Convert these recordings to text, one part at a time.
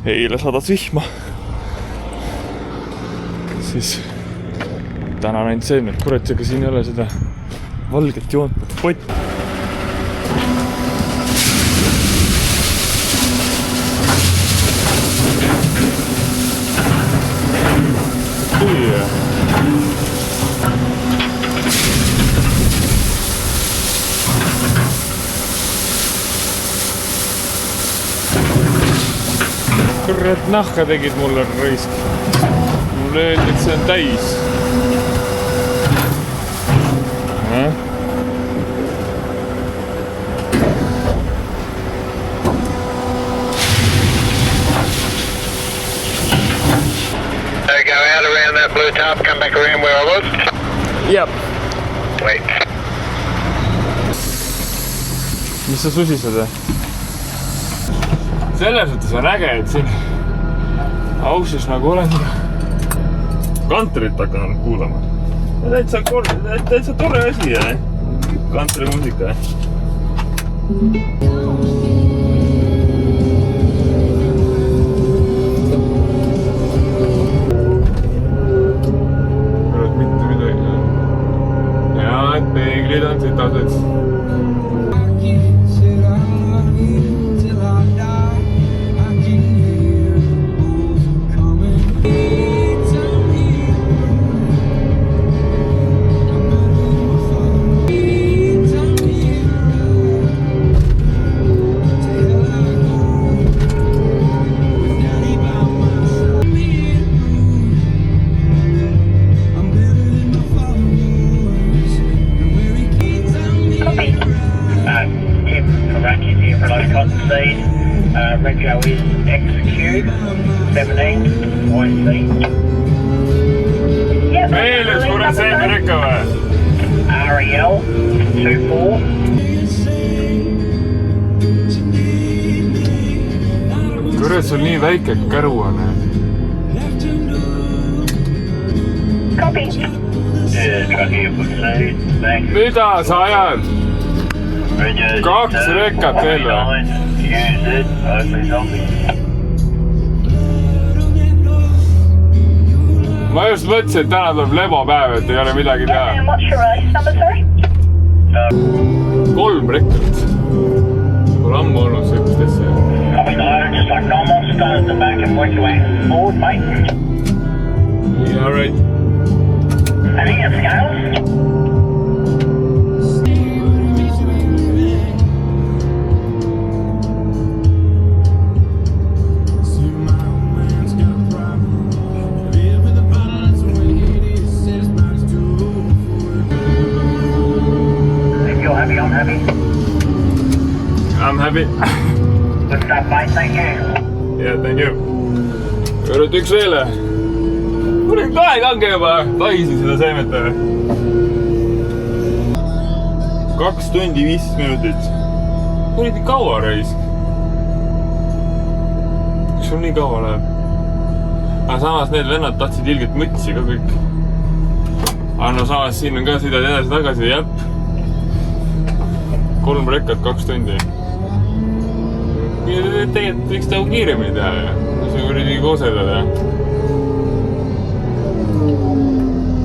eile sadas vihma. Siis täna on ainult see, et kurat, aga siin ei ole seda valget joont pott. Kurat, nahka tegid mulle raisk. Mulle öeldi, et see on täis. Go out around that blue top, come back around where I was. Jep. Wait. Mis sa susised? Selles mõttes on äge, et siin ausis nagu olen kantrit hakanud kuulama. Täitsa tore asi, kantri muusika. Kurat, mitte midagi. Jaa, et peeglid on sitased. Rego is XQ17 YC. Meeles, kurat, see me rekka või? REL 24. Kurat, sul nii väike käru on. Copy. Mida sa ajad? 2 rekkat veel või? Ma just mõtlesin, et täna tuleb lebopäev, et ei ole midagi teha. 3 rekkat. Pole ammu olnud sellist asja. Yeah, right. I'm happy. Good stuff, mate. Thank you. Yeah, thank you. Kurat, üks veel. Kurat, aeg hange juba. Tahisin seda seemeta. 2 tundi 15 minutit. Kurat, kaua raisk. Kas sul nii kaua läheb? Aga samas need vennad tahtsid ilgelt mütsi ka kõik. Aga no samas siin on ka sõidad edasi tagasi. Jep. 3 rekkat 2 tundi. Tegelikult võiks ta kiiremini teha ja see kuradi koosedada.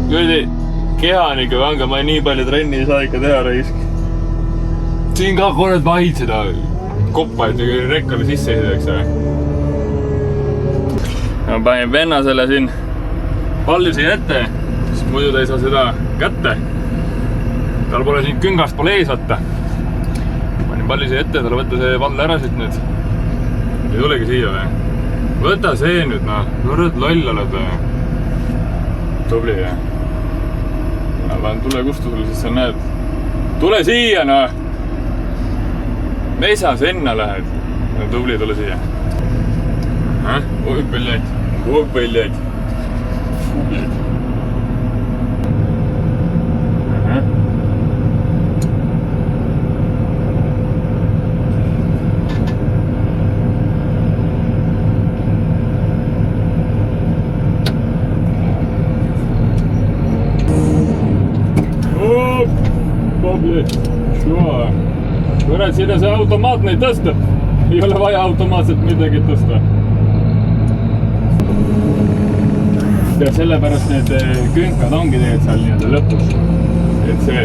Kuradi keha on ikka vanga, ma nii palju trenni ei saa ikka teha raisk. Siin ka korrad vahid seda koppa, et rekkale sisse ei teeks. Ma panin venna selle siin palli ette, siis muidu ta ei saa seda kätte. Tal pole siin küngast pole ees võtta. Panin palli ette, talle võtta see vall ära siit nüüd. Ei tulegi siia või? Võta see nüüd, noh. Võrrad loll oled või? Tubli, jah. Ma panen tule kustu sulle, siis sa näed. Tule siia, noh! Mesas enna lähed. No tubli, tule siia. Oi, põljad. Oi, põljad. Kurat, siin on see automaatne ei tõsta. Ei ole vaja automaatselt midagi tõsta. ja sellepärast need künkad ongi tegelikult seal nii-öelda lõpus. Et see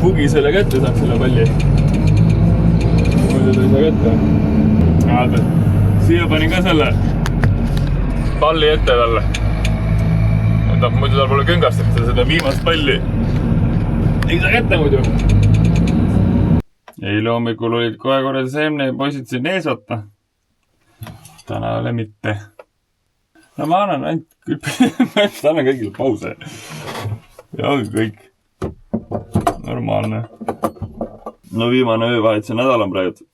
pugi selle kätte saaks selle palli. Muidu ta ei saa kätte. Vaata, siia panin ka selle palli ette talle. Muidu tal pole küngast, et seda viimast palli ei saa kätte muidu. Eile hommikul olid kohe korral seemne poisid siin ees võtta. Täna ole mitte. No ma annan ainult küll, ma annan kõigile pause. Ja ongi kõik. Normaalne. No viimane öövahetuse nädal on praegu.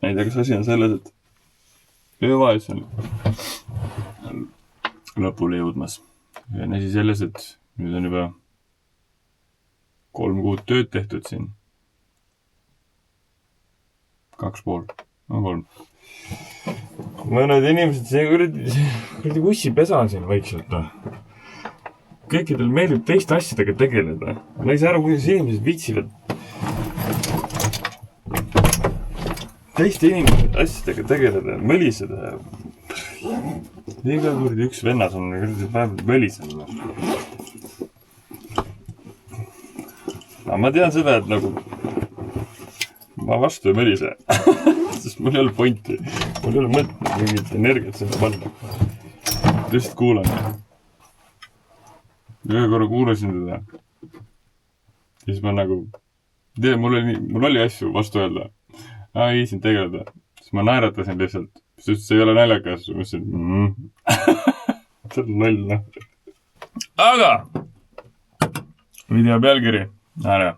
Ei tea, kas asi on selles, et öövahetus on lõpule jõudmas. Ja on asi selles, et nüüd on juba 3 kuud tööd tehtud siin. 2,5. No 3. Mõned inimesed, see kuradi ussipesa siin vaikselt. Kõikidel meeldib teiste asjadega tegeleda. Ma ei saa aru, kuidas inimesed viitsivad teiste inimesed asjadega tegeleda, mõliseda. Iga kuradi üks vennas on päevalt mõliseda. Ma tean seda, et nagu ma vastu ei mõlise. Sest mul ei ole pointi. Mul ei ole mõtnud mingit energiat sinna panna. Lihtsalt kuulan. Ühe korra kuulasin teda. Siis ma nagu... Mul oli asju vastu öelda. Ei siin tegeleda. Siis ma naeratasin lihtsalt. Sest see ei ole naljakas. Ma mõtlesin, see on loll, noh. Aga! Video pealkiri. Ära.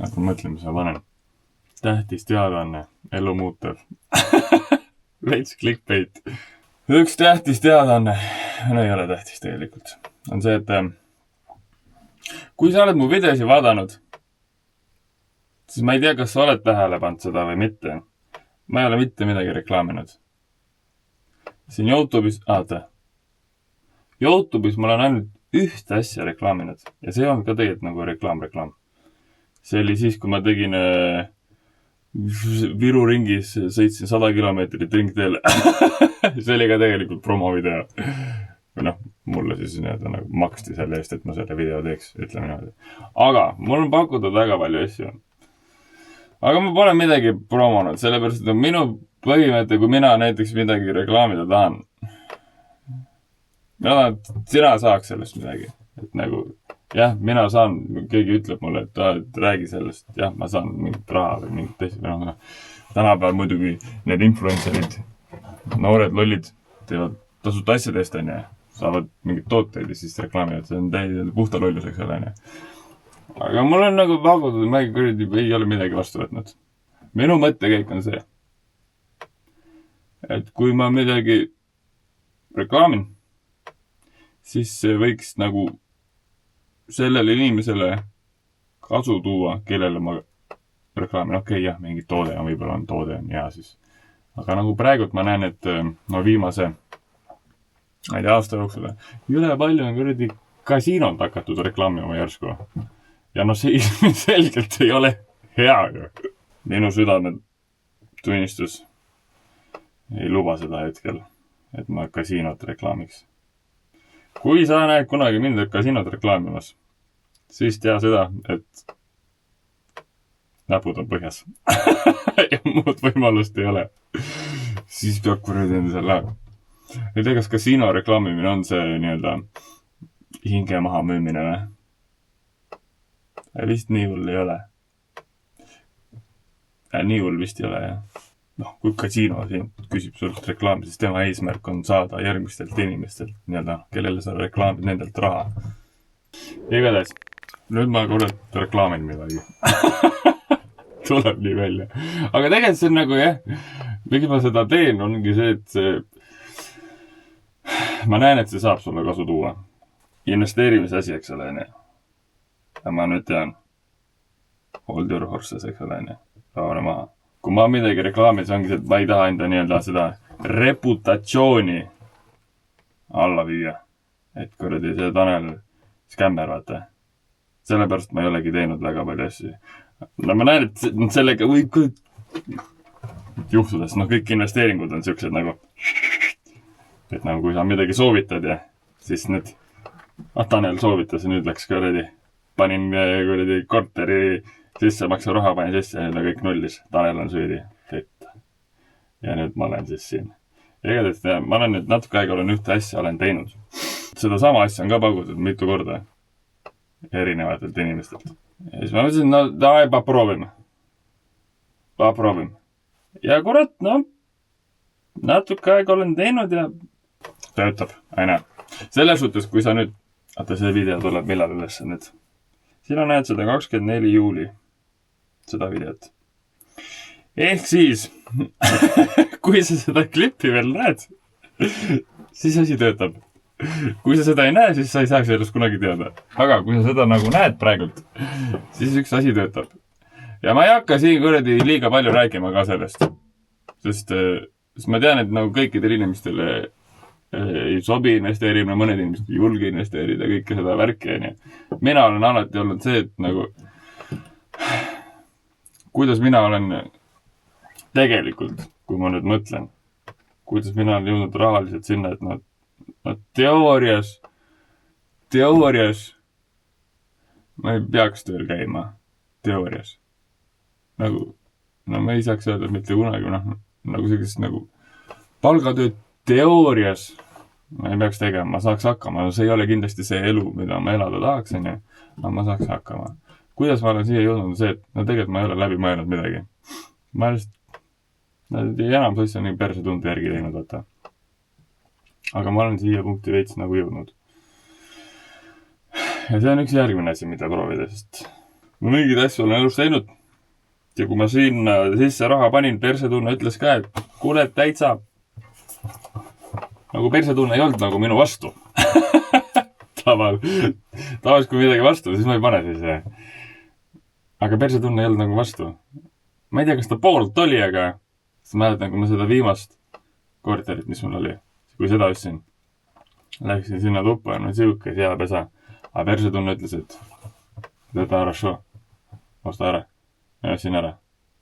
Hakka mõtlema, mis ma panen. Tähtis teadaanne. Elu muutev. Veits clickbait. Üks tähtis teadaanne. No ei ole tähtis tegelikult. On see, et kui sa oled mu videosi vaadanud, siis ma ei tea, kas sa oled tähele pannud seda või mitte. Ma ei ole mitte midagi reklaaminud. Siin YouTube'is ma olen ainult ühte asja reklaaminud. Ja see on ka tegelikult nagu reklaam. See oli siis, kui ma tegin Viru ringis, sõitsin 100 kilomeetrit ringteele. See oli ka tegelikult promovideo. Või noh, mulle siis nagu maksti selle eest, et ma selle video teeks, ütleme niimoodi. Aga mul on pakutud väga palju asju. Aga ma pole midagi promonud, sellepärast, et minu põhimõte, kui mina näiteks midagi reklaamida tahan, sina saaks sellest midagi. Et nagu, jah, mina saan, keegi ütleb mulle, et räägi sellest, jah, ma saan mingit raha või mingit teist. Tänapäeval muidugi need influencerid, noored lollid, teevad tasuta asjadest, saavad mingid tooteid ja siis reklaamivad, see on täiesti puhta lollus, eks ole. Aga mul on nagu pakutud, ma ei ole midagi vastu võtnud. Minu mõttekäik on see, et kui ma midagi reklaamin, siis see võiks nagu sellele inimesele kasu tuua, kellele ma reklaamin. Okei, jah, mingi toode on, võib-olla on toode on hea siis. Aga nagu praegult ma näen, et no viimase aasta jooksul üle palju on kuradi kasiinod hakatud reklaamima järsku. Ja no see selgelt ei ole hea. Minu südametunnistus ei luba seda hetkel, et ma kasiinot reklaamiks. Kui sa näed kunagi mind kasiinot reklaamimas, siis tea seda, et näpud on põhjas. Ja muud võimalust ei ole. Siis peab kuradi enda selle. Ei tea, kas kasiino reklaamimine on see nii-öelda hinge maha müümine või? Vist nii hull ei ole. Nii hull vist ei ole, jah. Noh, kui kasiino siin küsib sult reklaami, siis tema eesmärk on saada järgmistelt inimestelt, nii-öelda, kellele sa reklaamid nendelt raha. Igatahes, nüüd ma kurat reklaamin midagi. Tuleb nii välja. Aga tegelikult see on nagu, jah, miks ma seda teen, ongi see, et see... Ma näen, et see saab sulle kasu tuua. Investeerimise asi, eks ole, ja ma nüüd tean. Hold your horses, eks ole, Raavane maha. Kui ma midagi reklaamin, see ongi see, et ma ei taha enda nii-öelda seda reputatsiooni alla viia. Et kuradi see Tanel skämmer, vaata. Sellepärast ma ei olegi teinud väga palju asju. No ma näen, et sellega võib juhtuda, sest kõik investeeringud on siuksed nagu et nagu kui sa midagi soovitad ja siis nüüd Tanel soovitas ja nüüd läks kuradi. Panin kuradi korteri sissemaksu raha panin sisse ja nüüd on kõik nullis. Tanel on süüdi. Ja nüüd ma olen siis siin. Igatahes ma olen nüüd natuke aega olen ühte asja olen teinud. Seda sama asja on ka pakutud mitu korda erinevatelt inimestelt. Ja siis ma mõtlesin, no davai, paproovime. Ja kurat, no natuke aega olen teinud ja töötab, aina. Selles suhtes, kui sa nüüd, vaata see video tuleb millal üles nüüd. Siin on näed seda 24. juuli, seda videot. Ehk siis, kui sa seda klippi veel näed, siis asi töötab. Kui sa seda ei näe, siis sa ei saaks sellest kunagi teada. Aga kui sa seda nagu näed praegult, siis üks asi töötab. Ja ma ei hakka siin kuradi liiga palju rääkima ka sellest. Sest ma tean, et nagu kõikidel inimestele ei sobi investeerima, mõned inimesed ei julge investeerida, kõike seda värki. Mina olen alati olnud see, et nagu kuidas mina olen tegelikult, kui ma nüüd mõtlen, kuidas mina olen jõudnud rahaliselt sinna, et no teoorias ma ei peaks tööl käima. Teoorias. Nagu, no ma ei saaks öelda mitte kunagi, nagu sellist nagu palgatööd teoorias ma ei peaks tegema, ma saaks hakkama. See ei ole kindlasti see elu, mida ma elada tahaksin, aga ma saaks hakkama. Kuidas ma olen siia jõudnud see, et no tegelikult ma ei ole läbi mõelnud midagi. Ma lihtsalt enam asja on nii perse tunde järgi teinud, vaata. Aga ma olen siia punkti veits nagu jõudnud. Ja see on üks järgmine asi, mida proovida, sest ma mingid asju olen elus teinud. Ja kui ma sinna sisse raha panin, persetunne ütles ka, et kuule, täitsa nagu persetunne ei olnud nagu minu vastu. Tavalis kui midagi vastu, siis ma ei pane siis. Aga persetunne ei olnud nagu vastu. Ma ei tea, kas ta poolt oli, aga siis mäletan, kui ma seda viimast korterit, mis mul oli, kui seda ostsin, läksin sinna tuppa ja no siuke seapesa. Aga persetunne ütles, et võta ära show, osta ära. Ja ostsin ära,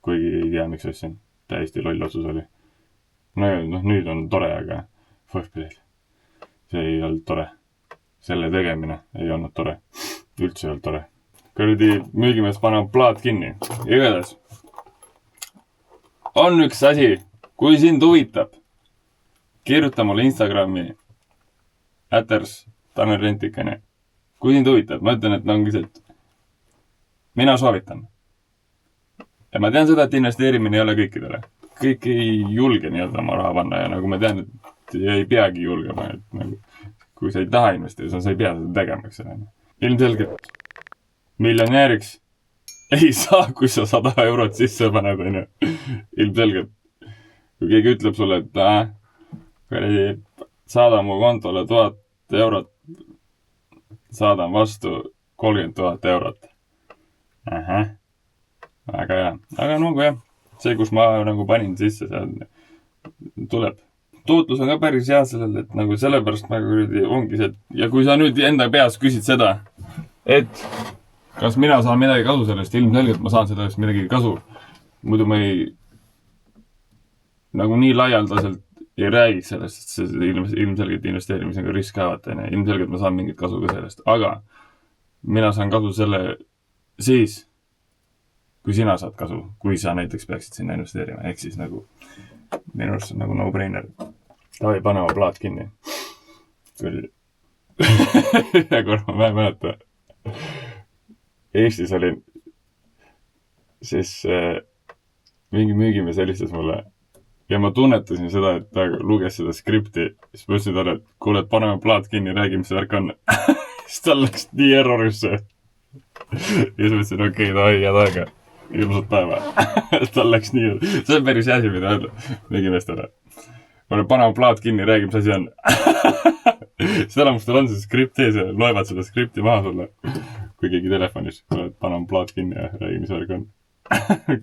kuigi ei tea, miks ostsin. Täiesti loll otsus oli. No nüüd on tore, aga fuck-pleed. See ei olnud tore. Selle tegemine ei olnud tore. Üldse ei olnud tore. Kõrdi müügimees paneb plaat kinni. Igatahes. On üks asi, kui sind huvitab, kirjuta mulle Instagrami @Tanel_Rentikene. Kui sind huvitab, ma ütlen, et ongi see, et mina soovitan. Ja ma tean seda, et investeerimine ei ole kõikidele. Kõik ei julge nii-öelda oma raha panna ja nagu ma tean, et ei peagi julgema, et nagu, kui sa ei taha investeerida, sa ei pea seda tegema, eks ole. Ilmselgelt miljonääriks ei saa, kui sa 100 eurot sisse paned, on ju. Ilmselgelt. Kui keegi ütleb sulle, et saada mu kontole 1000 eurot, saadan vastu 30 000 eurot. Väga hea. Aga nagu jah, see, kus ma nagu panin sisse, see tuleb. Tootlus on ka päris hea sellele, et nagu sellepärast nagu ongi see, ja kui sa nüüd enda peas küsid seda, et kas mina saan midagi kasu sellest, ilmselgelt ma saan sellest midagi kasu. Muidu ma ei nagu nii laialdaselt ei räägiks sellest, et see ilmselgelt investeerimisega risk kaevata. Ilmselgelt ma saan mingit kasu ka sellest, aga mina saan kasu selle siis, kui sina saad kasu, kui sa näiteks peaksid sinna investeerima. Ehk siis nagu minu arust on nagu no-brainer. Tavai, pane oma plaat kinni. Küll. Ja korra ma mäleta. Eestis olin siis mingi müügimees helistas mulle ja ma tunnetasin seda, et ta luges seda skripti. Siis ma ütlesin talle, et kuule, paneme plaat kinni, räägi, mis värk on. Siis tal läks nii errorisse. Ja siis ma ütlesin, okei, head aega. Ilmselt päeva. Tal läks nii. See on päris asi, mida öelda müügimeestele. Paneme plaat kinni, räägi, mis asi on. Siis elamustel on see skript ees ja loevad seda skripti maha sulle. Kui keegi telefonis, paneme plaat kinni ja räägi, mis värk on.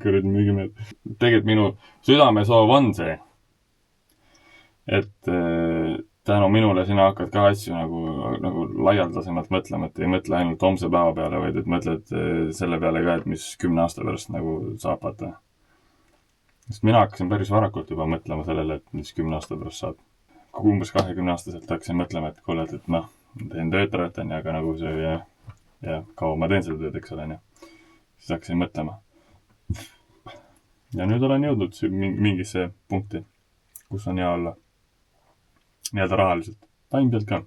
Kõrd müügimees. Tegelikult minu südamesoov on see, et tänu minule sina hakkad ka asju nagu laialdasemalt mõtlema, et ei mõtle ainult homse päeva peale, vaid et mõtled selle peale ka, et mis 10 aasta pärast nagu saab vaata. Sest mina hakkasin päris varakult juba mõtlema sellele, et mis 10 aasta pärast saab. umbes 20-aastaselt hakkasin mõtlema, et kuule, et noh, teen töötarat, aga nagu see ja kaua ma teen seda tööd, eks ole, siis hakkasin mõtlema. Ja nüüd olen jõudnud mingisse punkti, kus on hea olla. Nii-öelda rahaliselt. Vaimselt ka.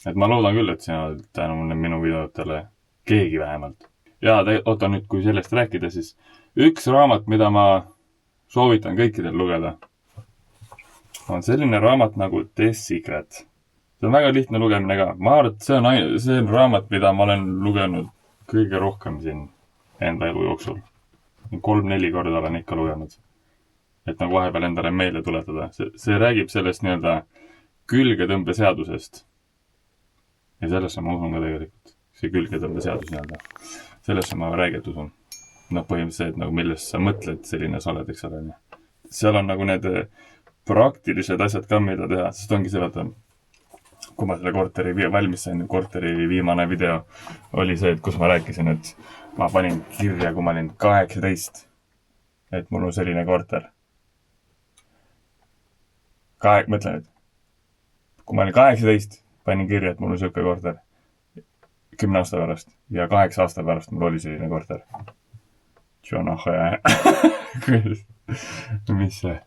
Et ma loodan küll, et sina tänu minu videotele keegi vähemalt. Ja oota nüüd, kui sellest rääkida, siis üks raamat, mida ma soovitan kõikidel lugeda, on selline raamat nagu The Secret. See on väga lihtne lugemine ka. Ma arvan, et see on raamat, mida ma olen lugenud kõige rohkem siin enda elu jooksul. 3-4 korda olen ikka lugenud. Et nagu vahepeal endale meelde tuletada. See räägib sellest nii-öelda külgetõmbeseadusest. Ja sellesse ma usun ka tegelikult. See külgetõmbeseadus nii-öelda. Sellesse ma räägid usun. No põhimõtteliselt, nagu millest sa mõtled selline sa oled, eks ole. Seal on nagu need praktilised asjad ka, mida teha. Sest ongi see, vaata, kui ma selle korteri valmis sain, korteri viimane video oli see, et kus ma rääkisin, et ma panin kirja, kui ma olin 18, et mul on selline korter. Mõtlen, et kui ma olin 18, panin kirja, et mul on selline korter 10 aasta pärast ja 8 aasta pärast mul oli selline korter. Mis see?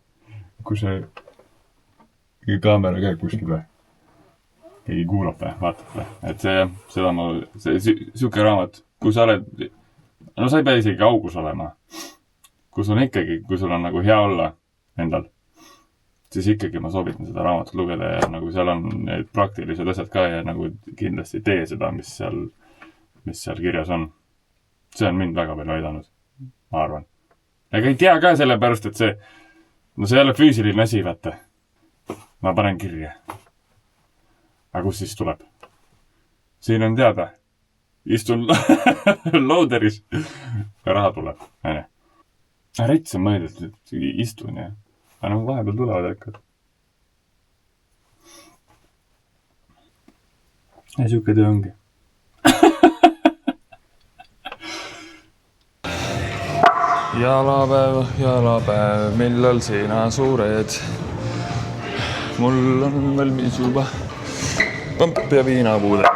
Kus see kaamera käib kuskil või? Keegi kuulab või, vaatab või? Et siuke raamat, kui sa oled, no sa ei pea isegi augus olema. Kui sul on nagu hea olla endal, siis ikkagi ma soovitan seda raamatut lugeda ja nagu seal on need praktilised asjad ka ja nagu kindlasti tee seda, mis seal kirjas on. See on mind väga palju aidanud, ma arvan. Ega ei tea ka sellepärast, et see ei ole füüsiline asi, vaata. Ma panen kirja. Aga kus siis tuleb? Siin on teada. Istun loaderis. Ja raha tuleb. Rets on mõeldud, et istun ja aga nagu vahepeal tulevad äkki. Ja siuke töö ongi. Jalapäev, millal sina suured? Mul on valmis juba pamp ja viinapuude.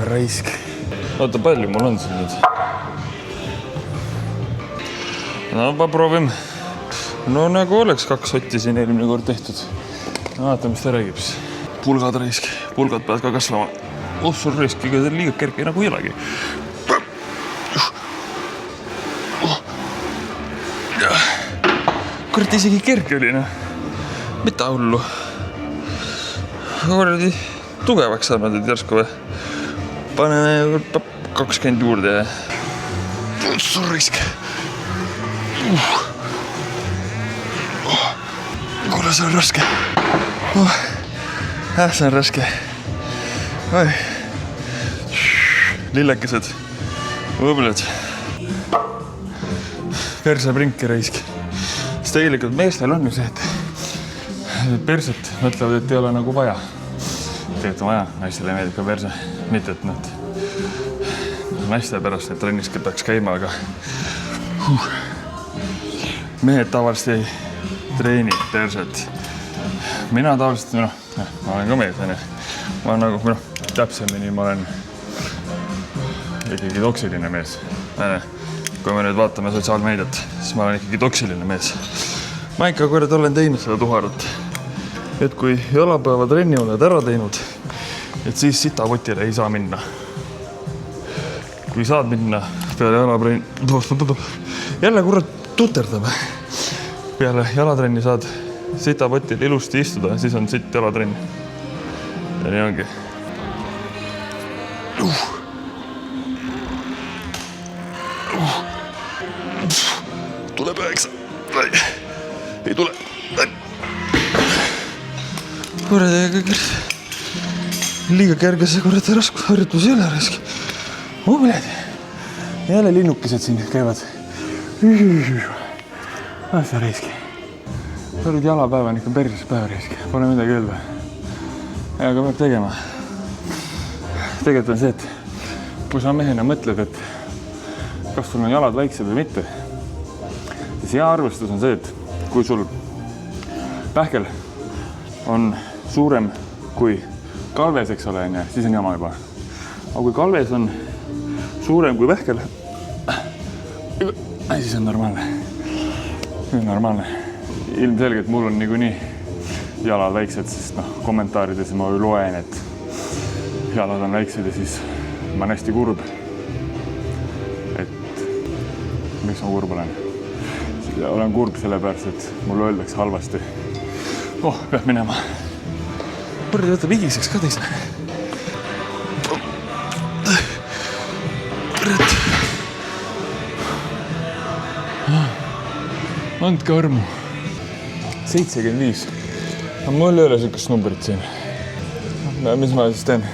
Raisk. Oota, palju mul on siin nüüd? No, ma proovin. No nagu oleks 2 sotti siin eelmine kord tehtud. Vaata, mis ta räägib. Pulgad raisk. Pulgad peavad ka kasvama. Sul raisk, ega liiga kerke nagu ei olegi. Kurat, isegi kerge oli, noh. Mida hullu? Kordi tugevaks saanud, et järsku või? Pane 20 juurde ja... Sul raisk. Kuule, see on raske. See on raske. Lillekesed. Võbled. Perseprinki raisk. Sest tegelikult meestel on ju see, et perset mõtlevad, et ei ole nagu vaja. Tegelikult on vaja. Naistele meeldib ka perse. Mitte, et nad naiste pärast need trenniski peaks käima, aga mehed tavaliselt ei treeni perset. Mina tavaliselt, ma olen ka mees, ma olen nagu, täpsemini ma olen ikkagi toksiline mees. Kui me nüüd vaatame sotsiaalmeediat, siis ma olen ikkagi toksiline mees. Ma ikka kord olen teinud seda tuharat. Et kui jalapäeva trenni oled ära teinud, et siis sitapotile ei saa minna. Kui saad minna peale jalatrenni, jälle kurat tuterdab. Peale jalatrenni saad sitapotile ilusti istuda, siis on sitt jalatrenn. Ja nii ongi. Tuleb 9. Ei tule. Kurat, liiga kerge see kurat harjutus ei ole raske. Mõbled. Jälle linnukesed siin käivad. See reiski. See olid jalapäeva on ikka perses päeva reiski. Pole midagi öelda. Aga peab tegema. Tegelikult on see, et kui sa mehena mõtled, et kas sul on jalad väiksed või mitte, siis hea arvestus on see, et kui sul pähkel on suurem kui kalves, eks ole, siis on jama juba. Aga kui kalves on suurem kui pähkel, siis on normaalne. Normaalne. Ilmselgelt mul on niikuinii jalad väiksed, sest kommentaarides ma ju loen, et jalad on väiksed ja siis ma olen hästi kurb. Et miks ma kurb olen? Olen kurb sellepärast, et mulle öeldakse halvasti. Peab minema. Kurdi võtta vigiseks ka teisne. Andke armu. 75. Mul ei ole sellist numbrit siin. Mis ma siis teen?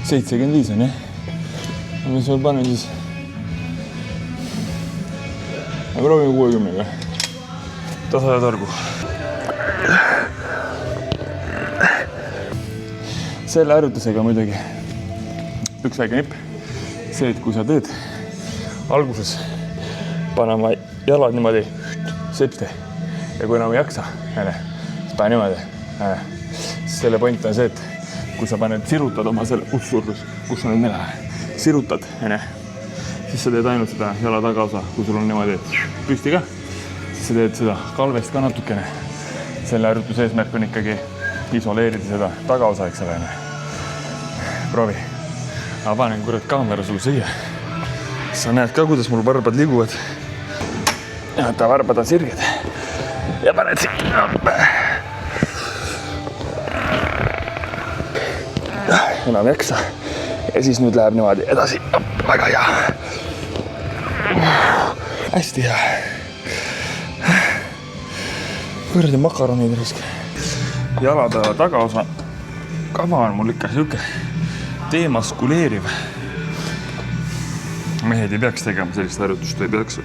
75 on, jah? Mis ma panen siis? Aga proovime 60-ga. Tasa ja targu. Selle harjutusega muidugi üks väike nipp. See, et kui sa teed alguses panema jalad niimoodi septi ja kui enam ei jaksa, siis pane niimoodi. Selle point on see, et kui sa sirutad oma selle ussurlus, kus on nüüd mele, sirutad, siis sa teed ainult seda jala tagaosa, kui sul on niimoodi püsti ka, siis sa teed seda kalvest ka natukene. Selle harjutuse eesmärk on ikkagi isoleerida seda tagaosa, eks ole. Proovi. Ma panen kurat kaamera sul siia. Sa näed ka, kuidas mul varbad liiguvad. Ja ta varbad on sirged. Ja paned siia. Enam jaksa. Ja siis nüüd läheb niimoodi edasi. Väga hea. Hästi hea. Kõrdi makaronid risk. Jalade tagaosa kava on mul ikka siuke demaskuleeriv. Mehed ei peaks tegema sellist harjutust, ei peaks.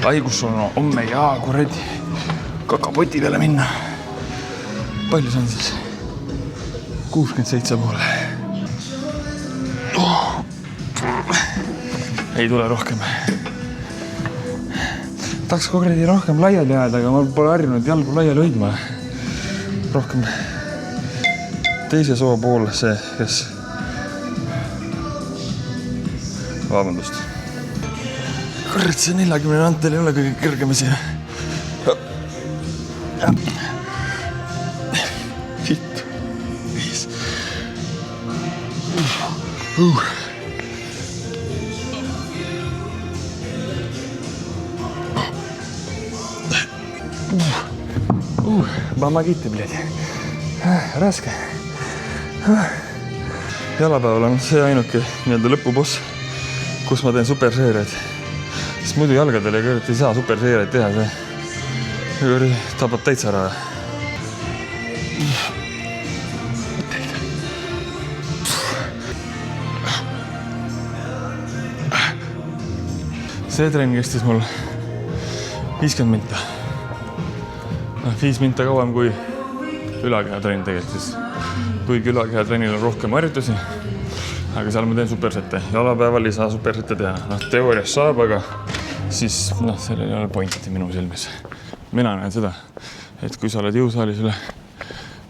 Haigus on homme ja kuradi kakapoti peale minna. Palju see on siis? 67 poole. Ei tule rohkem. Tahaks kuradi rohkem laiali jääda, aga ma pole harjunud jalgu laiali hoidma. Rohkem teise soo pool see, kes... Vabandust. Kurat, see 40 antel ei ole kõige kõrgema siia. Hitt. 5. Помогите, блядь. Raske. Jalapäeval on see ainuke nii-öelda lõpuboss, kus ma teen superseeriaid. Sest muidu jalgadele ei saa superseeriaid teha. See tapab täitsa ära. See trenn kestis mul 50 minta. 5 minta kauem kui ülakehatrenn tegelikult siis. Kuigi ülakehatrennil on rohkem harjutusi, aga seal ma teen supersette. Jalapäeval ei saa supersette teha. Teoorias saab, aga siis sellel ei ole pointi minu silmis. Mina näen seda, et kui sa oled jõusaalis üle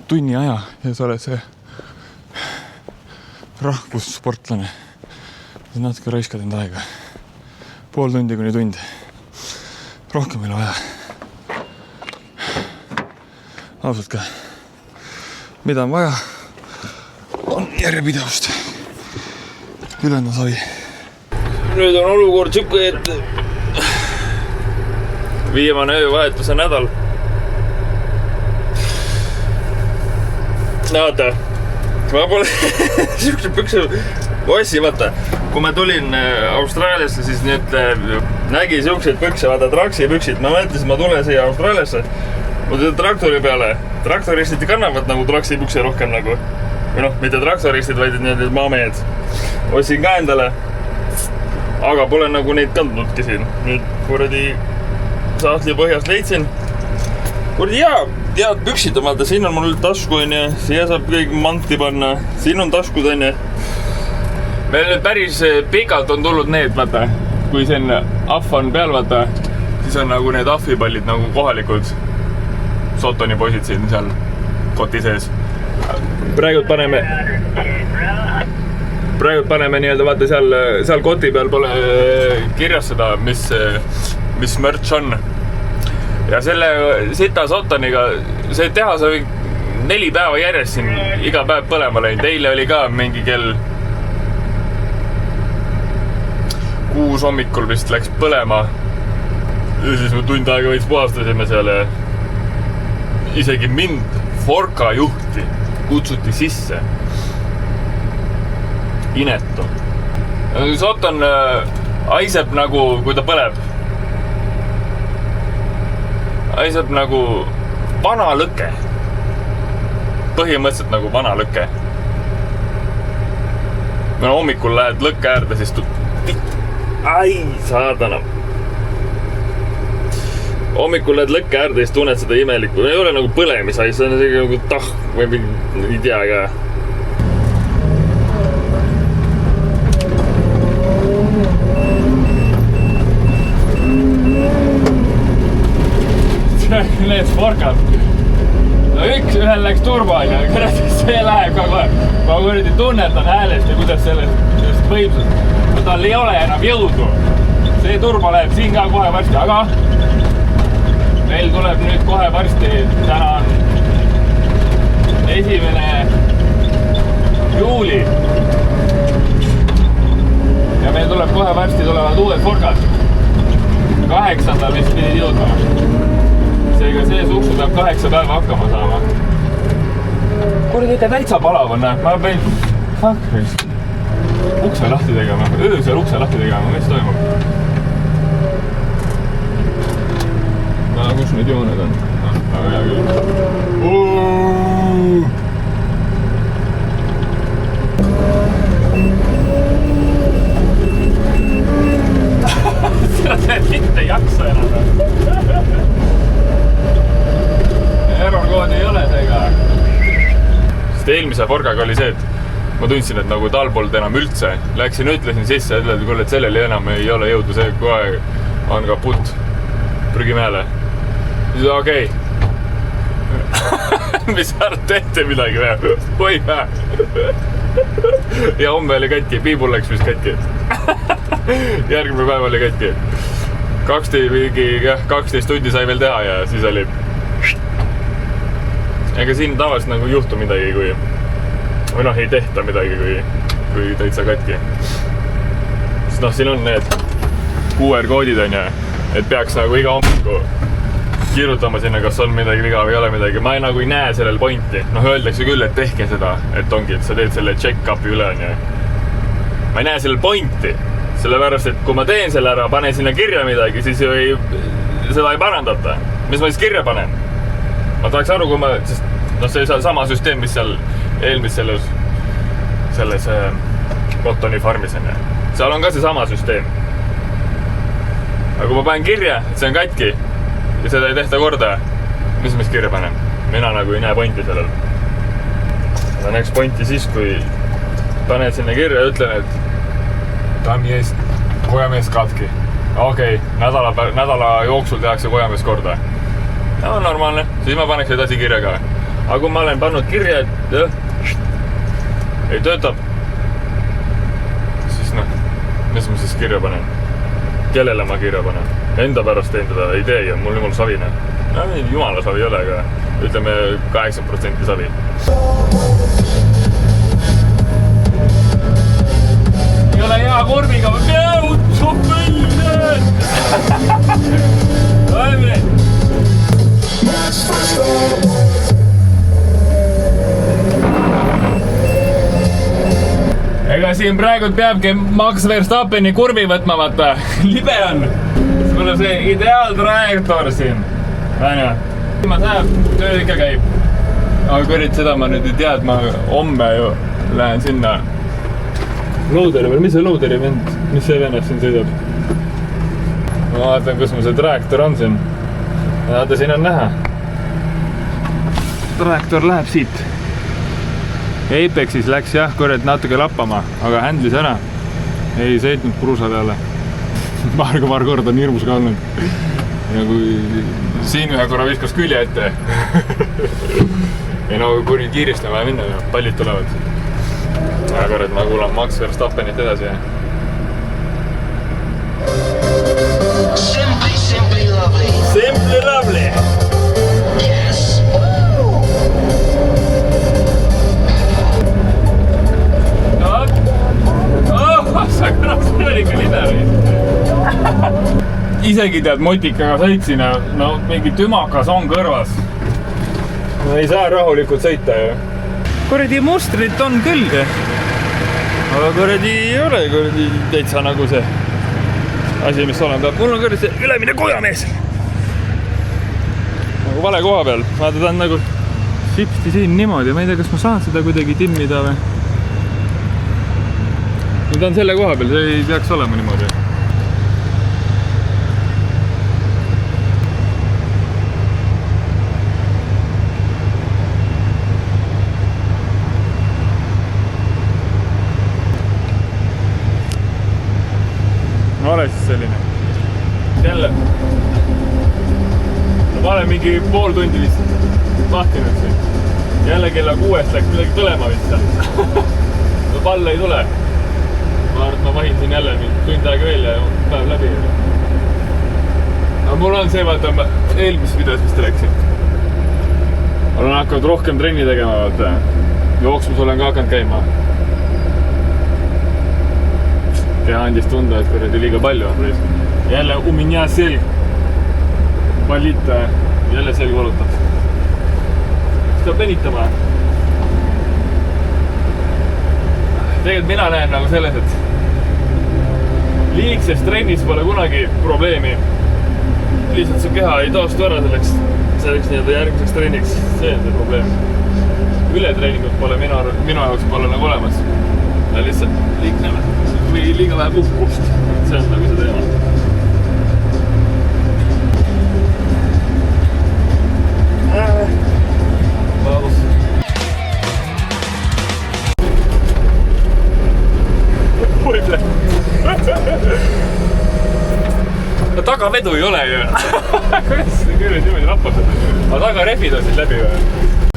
tunni aja ja sa oled see rahvussportlane, siis natuke raiskad enda aega. Pool tundi kuni tund. Rohkem ei ole vaja. Ausalt ka. Mida on vaja, on järjepidevust. Ülejäänud savi. Nüüd on olukord siuke, et viimane öövahetuse nädal. Vaata, ma pole siukse pükse ossi, vaata. Kui ma tulin Austraaliasse, siis nüüd nägi siukseid pükse, vaata traksi püksid. Ma mõtlesin, ma tulen siia Austraaliasse. Ma tulin traktori peale. Traktoristid kannavad nagu traksipükse rohkem nagu. Või mitte traktoristid, vaid need maamehed. Ossin ka endale. Aga pole nagu neid kandnudki siin. Nüüd kuradi sahtli põhjast leidsin. Kuradi head püksid on, vaata. Siin on mul tasku, siia saab kõik manti panna. Siin on taskud, Meil päris pikalt on tulnud need, vaata. kui siin ahv on peal, vaata, siis on nagu need ahvipallid nagu kohalikud Sotoni poisid siin seal koti sees. Praegu paneme nii-öelda, vaata seal koti peal pole kirjas seda, mis märts on. Ja selle sita Sotoniga, see tehas oli 4 päeva järjest siin iga päev põlema läinud. Eile oli ka mingi kell 6 hommikul vist läks põlema. Ja siis me tund aega võits puhastasime seal ja isegi mind, Forka juhti, kutsuti sisse. Inetu. Soton aiseb nagu, kui ta põleb. Aiseb nagu vana lõke. Põhimõtteliselt nagu vana lõke. No hommikul lähed lõkke äärde, siis ai, saadana. Hommikul lähed lõkke äärde, siis tunned seda imelikku. Ei ole nagu põlemisais, see on isegi nagu tahv või ei tea ka. Need Forkad. No ühel läks turbo ja see läheb kogu aeg. Ma kuradi tunnetan häälest ja kuidas sellest võimsust. Tal ei ole enam jõudu. See turbo läheb siin ka kohe varsti, aga meil tuleb nüüd kohe varsti, täna on 1. juuli. Ja meil tuleb kohe varsti tulevad uued Forkad. 8. vist pidid jõudma. Seega see suksu peab 8 päeva hakkama saama. Kuradi ikka täitsa palav on, ma pein ukse lahti tegema, öösel ukse lahti tegema, mis toimub? Kus need jooned on? Aga hea küll. Seda mitte ei jaksa enam. Error-koodi ei ole seega. Sest eelmise Forkaga oli see, et ma tundsin, et nagu tal polnud enam üldse. Läksin, ütlesin sisse, et kuule, et sellel enam ei ole jõudu, see kohe on kaputt prügimäele. Siis okei. Mis arvad, tehte midagi või? Oi vähe. Ja homme oli katki, piibul läks vist katki. Järgmine päev oli katki. 12 tundi sai veel teha ja siis oli... Ega siin tavaliselt nagu juhtu midagi, kui... Või noh, ei tehta midagi, kui täitsa katki. Sest noh, siin on need QR-koodid on ja, et peaks nagu iga hommiku kirjutama sinna, kas on midagi viga või ei ole midagi. Ma nagu ei näe sellel pointi. Noh, öeldakse küll, et tehke seda, et ongi, et sa teed selle check-upi üle on ja... Ma ei näe sellel pointi. Sellepärast, et kui ma teen selle ära, panen sinna kirja midagi, siis ju seda ei parandata. Mis ma siis kirja panen? Ma tahaks aru, kui ma... Sest, noh, see sama süsteem, mis seal eelmis selles Cottoni farmis on. Seal on ka see sama süsteem. Aga kui ma panen kirja, et see on katki ja seda ei tehta korda, mis ma siis kirja panen? Mina nagu ei näe pointi sellel. Ma näeks pointi siis, kui panen sinna kirja ja ütlen, et Tammies kojamees katki. Okei, nädala jooksul tehakse kojamees korda. No, normaalne, siis ma paneks edasi kirja ka. Aga kui ma olen pannud kirja, et ei töötab, siis noh, mis ma siis kirja panen? Kellele ma kirja panen? Enda pärast teen teda, ei tee ja mul jumal savine. No, jumala savi ei ole, aga ütleme 80% savi. Ei ole hea kurviga, ma pean soppilleen! Toimne! Ega siin praegu peabki Max Verstappeni kurvi võtma, vaata. Libe on. Sul on see ideaaltrajektoor siin. Väina. Ma sajab, töö ikka käib. Aga kõrit seda ma nüüd ei tea, et ma homme ju lähen sinna loaderi või mis see loaderi vend, mis see vennad siin sõidab? Ma vaatan, kus mu see trajektoor on siin. Vaata, siin on näha. Trajektoor läheb siit. Apexis läks jah, korralt natuke lappama, aga händlis ära. Ei sõitnud kruusa peale. paar korda on hirmus ka olnud. Ja kui siin ühe korra viskas külje ette. Ja no kui kiiresti on vaja minna, pallid tulevad. Aga ma kuulan Max Verstappenit edasi. Simply lovely. Simply lovely! Yes. Sa kõras ikka lideri. Isegi tead motikaga sõitsin ja no mingi tümakas on kõrvas. No ei saa rahulikult sõita ju. Kuradi mustrit on küll. Aga kuradi ei ole kuradi täitsa nagu see asi, mis olema peab. Mul on kuradi see ülemine kojamees. Nagu vale koha peal. Vaata, ta on nagu sipsti siin niimoodi. Ma ei tea, kas ma saan seda kuidagi timmida või? Nüüd on selle koha peal, see ei peaks olema niimoodi. No ole siis selline. Jälle. Ma olen mingi pool tundi vist vahtinud siin. Jälle kella 6 läks midagi põlema vist. No pall ei tule. Ma vahin siin jälle tund aega veel ja päev läbi. Aga mul on see, vaata, eelmises videos vist rääksin. Olen hakanud rohkem trenni tegema, vaata. Jooksmus olen ka hakanud käima. Keha andis tunda, et kuradi liiga palju on. Jälle uminja selg. Pallita, jälle selg valutab. Seda penitama. Tegelikult mina näen nagu selles, et liigses trennis pole kunagi probleemi. Lihtsalt su keha ei taastu ära selleks nii-öelda järgmiseks trenniks. See on see probleem. Ületreeningut pole minu jaoks pole nagu olemas. Ja lihtsalt liigneme või liiga vähe puhkust. See on nagu see teema. Vabus. No tagavedu ei ole ju. Kuidas see küll niimoodi rappab? Aga tagarehvid on siis läbi või?